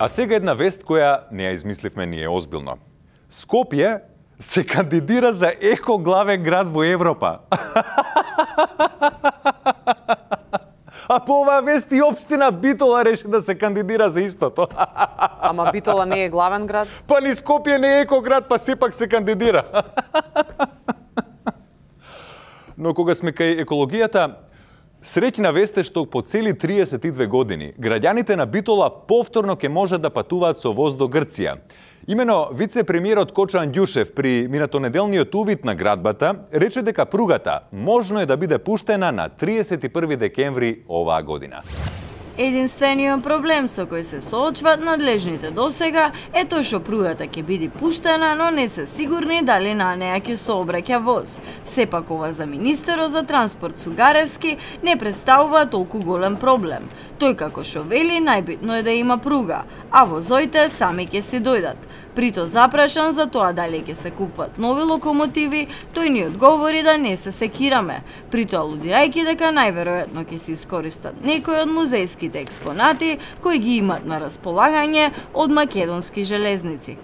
А сега една вест која не ја измисливме ние озбилно. Скопје се кандидира за еко-главен град во Европа. А по оваа вест и општина Битола реши да се кандидира за истото. Ама Битола не е главен град? Па ни Скопје не е еко-град, па сепак се кандидира. Но кога сме кај екологијата, среќна вест е што по цели 32 години граѓаните на Битола повторно ќе можат да патуваат со воз до Грција. Имено вице-премиерот Кочо Андјушев при минатонеделниот увид на градбата рече дека пругата можно е да биде пуштена на 31 декември оваа година. Единствениот проблем со кој се соочваат надлежните досега е тој што пругата ќе биде пуштена, но не се сигурни дали на неа ќе сообраќа воз. Сепак ова за министерот за транспорт Сугаревски не представува толку голем проблем. Тој како што вели, најбитно е да има пруга, а возоите сами ќе си дојдат. Прито запрашан за тоа дали ќе се купуват нови локомотиви, тој ни одговори да не се секираме, прито алудирајќи дека најверојатно ќе се искористат некои од музејските експонати кои ги имат на располагање од македонски железници.